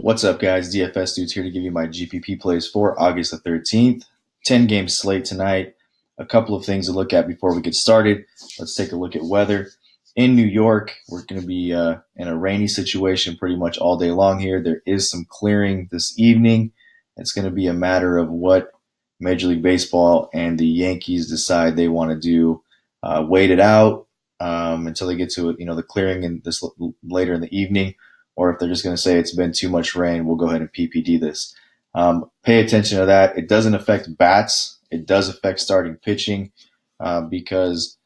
What's up, guys? DFS Dudes here to give you my GPP plays for August the 13th. 10-game slate tonight. A couple of things to look at before we get started. Let's take a look at weather. In New York, we're going to be in a rainy situation pretty much all day long here. There is some clearing this evening. It's going to be a matter of what Major League Baseball and the Yankees decide they want to do. Wait it out until they get to the clearing in this later in the evening. Or if they're just going to say it's been too much rain, we'll go ahead and PPD this. Pay attention to that. It doesn't affect bats. It does affect starting pitching because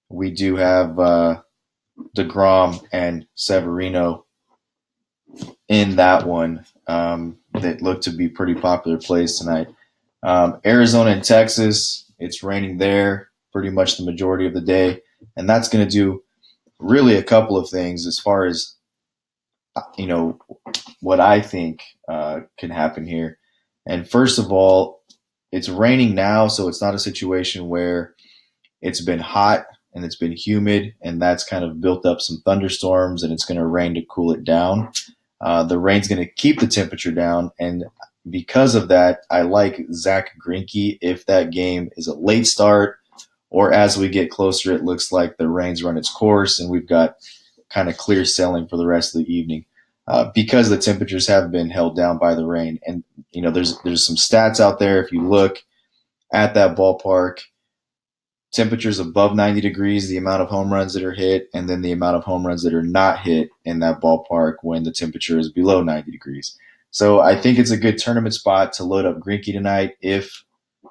we do have DeGrom and Severino in that one that look to be pretty popular plays tonight. Arizona and Texas, it's raining there pretty much the majority of the day. And that's going to do really a couple of things as far as what I think can happen here. And first of all, it's raining now, so it's not a situation where it's been hot and it's been humid, and that's kind of built up some thunderstorms, and it's going to rain to cool it down. The rain's going to keep the temperature down, and because of that, I like Zach Greinke if that game is a late start, or as we get closer, it looks like the rain's run its course, and we've got kind of clear sailing for the rest of the evening. Because the temperatures have been held down by the rain. And, there's some stats out there. If you look at that ballpark, temperatures above 90 degrees, the amount of home runs that are hit, and then the amount of home runs that are not hit in that ballpark when the temperature is below 90 degrees. So I think it's a good tournament spot to load up Greinke tonight if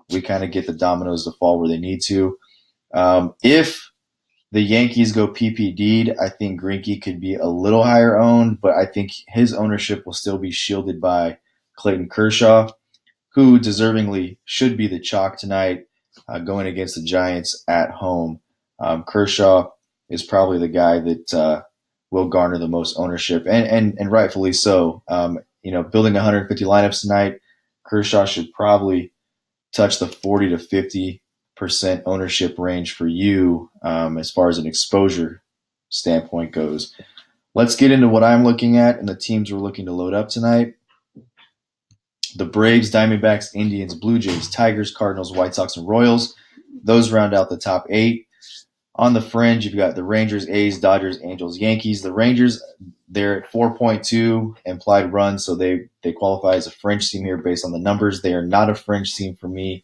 we kind of get the dominoes to fall where they need to. If the Yankees go PPD'd, I think Greinke could be a little higher owned, but I think his ownership will still be shielded by Clayton Kershaw, who deservingly should be the chalk tonight going against the Giants at home. Kershaw is probably the guy that will garner the most ownership, and rightfully so. Building 150 lineups tonight, Kershaw should probably touch the 40 to 50% ownership range for you as far as an exposure standpoint goes. Let's get into what I'm looking at and the teams we're looking to load up tonight. The Braves, Diamondbacks, Indians, Blue Jays, Tigers, Cardinals, White Sox, and Royals. Those round out the top 8. On the fringe, you've got the Rangers, A's, Dodgers, Angels, Yankees. The Rangers, they're at 4.2 implied runs, so they qualify as a fringe team here based on the numbers. They are not a fringe team for me.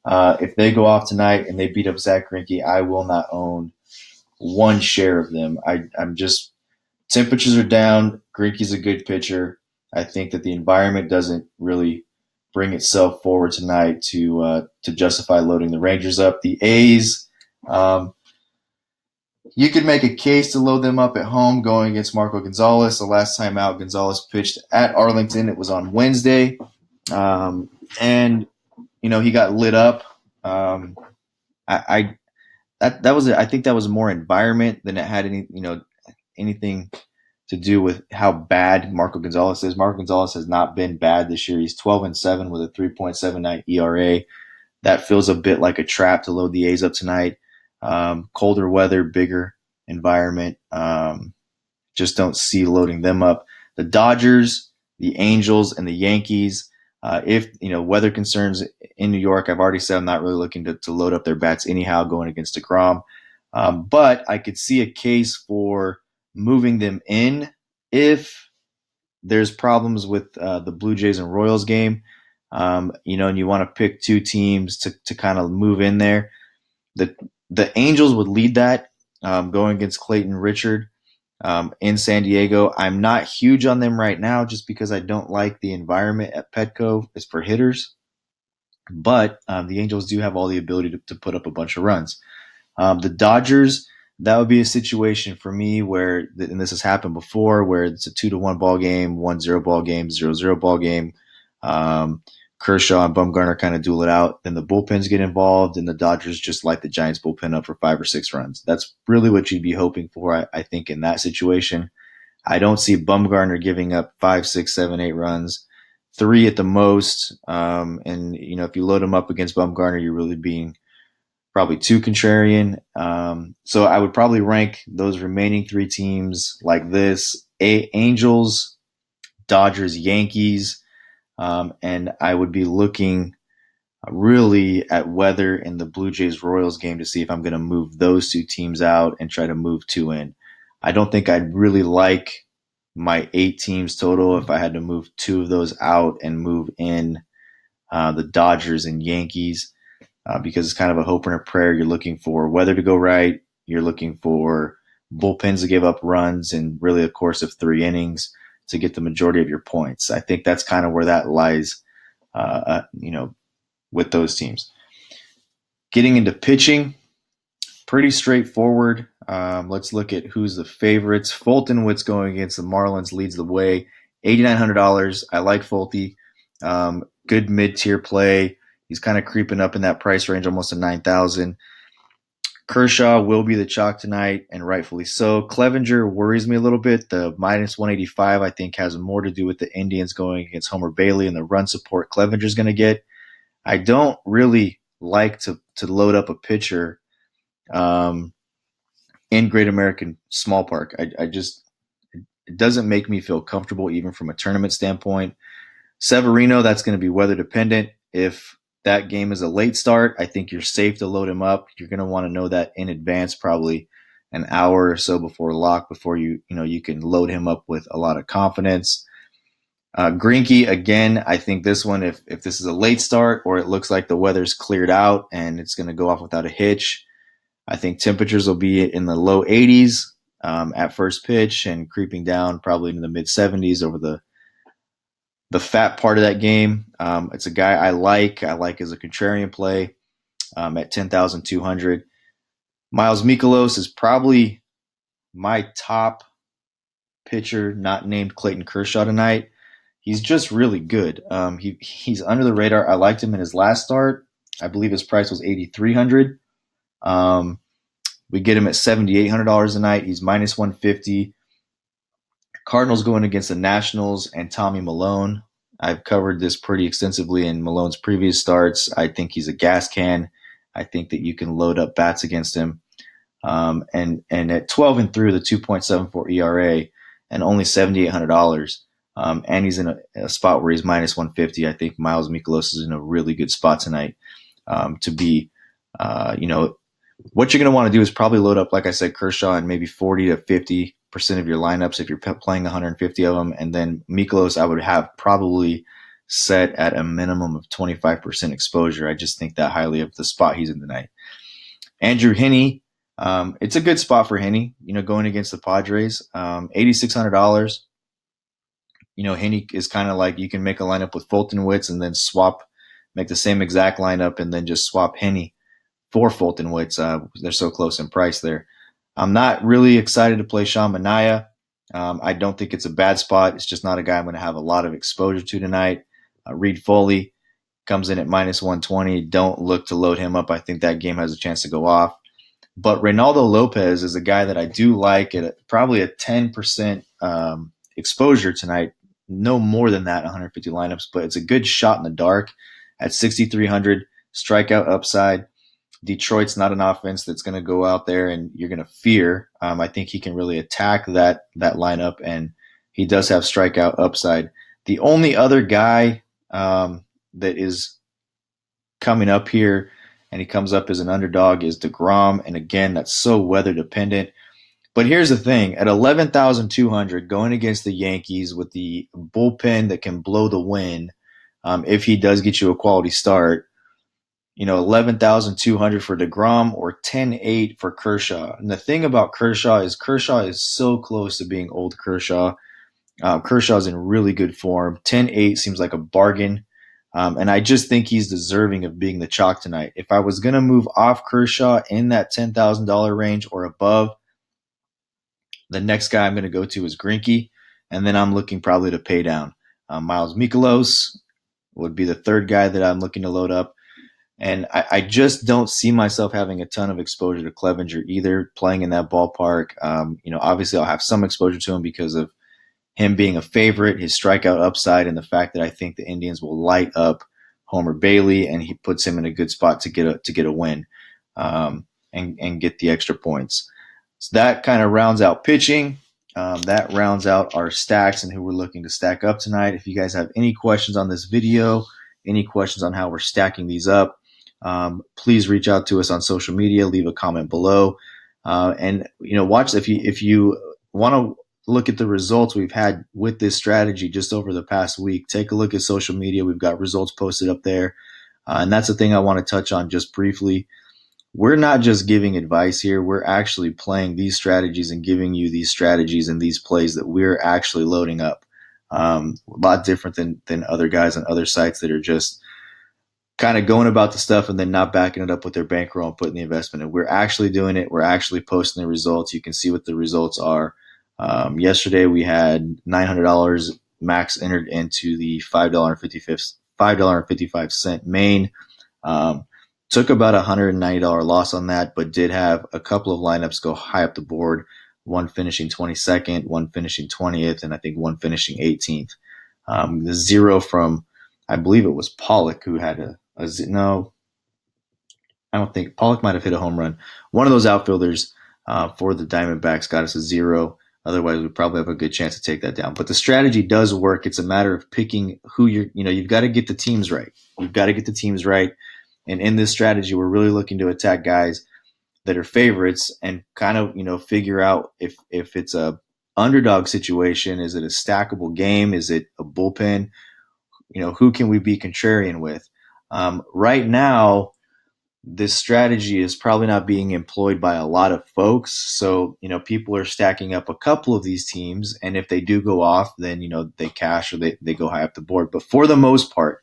If they go off tonight and they beat up Zach Greinke, I will not own one share of them. Temperatures are down. Greinke's a good pitcher. I think that the environment doesn't really bring itself forward tonight to justify loading the Rangers up. The A's, you could make a case to load them up at home going against Marco Gonzalez. The last time out, Gonzalez pitched at Arlington. It was on Wednesday. And he got lit up. I think that was more environment than it had anything to do with how bad Marco Gonzalez is. Marco Gonzalez has not been bad this year. He's 12-7 with a 3.79 ERA. That feels a bit like a trap to load the A's up tonight. Colder weather, bigger environment. Just don't see loading them up. The Dodgers, the Angels, and the Yankees. If weather concerns in New York, I've already said I'm not really looking to load up their bats anyhow going against DeGrom. But I could see a case for moving them in if there's problems with the Blue Jays and Royals game, and you want to pick two teams to kind of move in there. The Angels would lead that going against Clayton Richard in San Diego. I'm not huge on them right now just because I don't like the environment at Petco. It's for hitters. But the Angels do have all the ability to put up a bunch of runs. The Dodgers, that would be a situation for me where, and this has happened before, where it's a 2-1 ball game, 1-0 ball game, 0-0 ball game. Kershaw and Bumgarner kind of duel it out. Then the bullpens get involved, and the Dodgers just light the Giants bullpen up for 5 or 6 runs. That's really what you'd be hoping for, I think, in that situation. I don't see Bumgarner giving up 5, 6, 7, 8 runs, 3 at the most. And if you load him up against Bumgarner, you're really being probably too contrarian. So I would probably rank those remaining 3 teams like this: Angels, Dodgers Yankees, and I would be looking really at weather in the Blue Jays Royals game to see if I'm going to move those two teams out and try to move two in. I don't think I'd really like my 8 teams total if I had to move two of those out and move in the Dodgers and Yankees because it's kind of a hope and a prayer. You're looking for weather to go right. You're looking for bullpens to give up runs in really a course of 3 innings to get the majority of your points. I think that's kind of where that lies, with those teams. Getting into pitching, pretty straightforward. Let's look at who's the favorites. Fulton Witt's going against the Marlins, leads the way, $8,900. I like Fulte. Good mid-tier play. He's kind of creeping up in that price range, almost to $9,000. Kershaw will be the chalk tonight, and rightfully so. Clevenger worries me a little bit. The minus 185, I think, has more to do with the Indians going against Homer Bailey and the run support Clevenger's going to get. I don't really like to load up a pitcher in Great American Small Park. I just it doesn't make me feel comfortable even from a tournament standpoint. Severino, that's going to be weather dependent. If that game is a late start, I think you're safe to load him up. You're going to want to know that in advance, probably an hour or so before lock, before you can load him up with a lot of confidence. Greinke, again, I think this one, if this is a late start or it looks like the weather's cleared out and it's going to go off without a hitch, I think temperatures will be in the low 80s at first pitch and creeping down probably into the mid 70s over the fat part of that game. It's a guy I like as a contrarian play at 10,200. Miles Mikolas is probably my top pitcher not named Clayton Kershaw tonight. He's just really good. He's under the radar. I liked him in his last start. I believe his price was $8,300. We get him at $7,800 a night. He's minus 150. Cardinals going against the Nationals and Tommy Milone. I've covered this pretty extensively in Malone's previous starts. I think he's a gas can. I think that you can load up bats against him. And at 12-3 with a 2.74 ERA and only $7,800. And he's in a spot where he's minus 150. I think Miles Mikolas is in a really good spot tonight to be, what you're going to want to do is probably load up, like I said, Kershaw and maybe 40 to 50% of your lineups if you're playing 150 of them. And then Mikolas, I would have probably set at a minimum of 25% exposure. I just think that highly of the spot he's in tonight. Andrew Heaney, it's a good spot for Heaney, going against the Padres. $8,600. Heaney is kind of like you can make a lineup with Fulton Witts and then make the same exact lineup and then just swap Heaney for Fulton Witts. They're so close in price there. I'm not really excited to play Sean Manaea. I don't think it's a bad spot. It's just not a guy I'm going to have a lot of exposure to tonight. Reed Foley comes in at minus 120. Don't look to load him up. I think that game has a chance to go off. But Reynaldo Lopez is a guy that I do like at probably a 10% exposure tonight. No more than that, 150 lineups, but it's a good shot in the dark at 6,300 strikeout upside. Detroit's not an offense that's going to go out there and you're going to fear. I think he can really attack that lineup, and he does have strikeout upside. The only other guy that is coming up here, and he comes up as an underdog, is DeGrom, and again, that's so weather dependent. But here's the thing. At 11,200, going against the Yankees with the bullpen that can blow the wind, if he does get you a quality start, 11,200 for DeGrom or 10,800 for Kershaw. And the thing about Kershaw is so close to being old Kershaw. Kershaw's in really good form. 10,800 seems like a bargain. And I just think he's deserving of being the chalk tonight. If I was going to move off Kershaw in that $10,000 range or above, the next guy I'm going to go to is Greinke, and then I'm looking probably to pay down. Miles Mikolas would be the third guy that I'm looking to load up. And I just don't see myself having a ton of exposure to Clevenger either, playing in that ballpark. Obviously I'll have some exposure to him because of him being a favorite, his strikeout upside, and the fact that I think the Indians will light up Homer Bailey, and he puts him in a good spot to get a win and get the extra points. So that kind of rounds out pitching. that rounds out our stacks and who we're looking to stack up tonight. If you guys have any questions on this video, any questions on how we're stacking these up, please reach out to us on social media. Leave a comment below, and watch if you want to look at the results we've had with this strategy just over the past week. Take a look at social media. We've got results posted up there, and that's the thing I want to touch on just briefly. We're not just giving advice here. We're actually playing these strategies and giving you these strategies and these plays that we're actually loading up. A lot different than other guys on other sites that are just kind of going about the stuff and then not backing it up with their bankroll and putting the investment in. We're actually doing it. We're actually posting the results. You can see what the results are. Yesterday we had $900 max entered into the $5.55 main. Took about a $190 loss on that, but did have a couple of lineups go high up the board, one finishing 22nd, one finishing 20th, and I think one finishing 18th. The zero from, I believe it was Pollock who had no, I don't think Pollock might have hit a home run. One of those outfielders for the Diamondbacks got us a zero. Otherwise, we probably have a good chance to take that down. But the strategy does work. It's a matter of picking who you've got to get the teams right. You've got to get the teams right. And in this strategy, we're really looking to attack guys that are favorites and kind of, figure out if it's a underdog situation. Is it a stackable game? Is it a bullpen? Who can we be contrarian with? Right now, this strategy is probably not being employed by a lot of folks. So, people are stacking up a couple of these teams. And if they do go off, then, they cash or they go high up the board. But for the most part,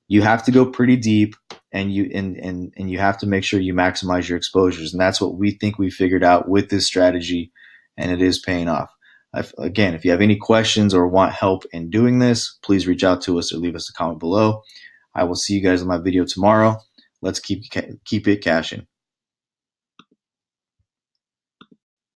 you have to go pretty deep and you have to make sure you maximize your exposures. And that's what we think we figured out with this strategy, and it is paying off. Again, if you have any questions or want help in doing this, please reach out to us or leave us a comment below. I will see you guys in my video tomorrow. Let's keep it cashing.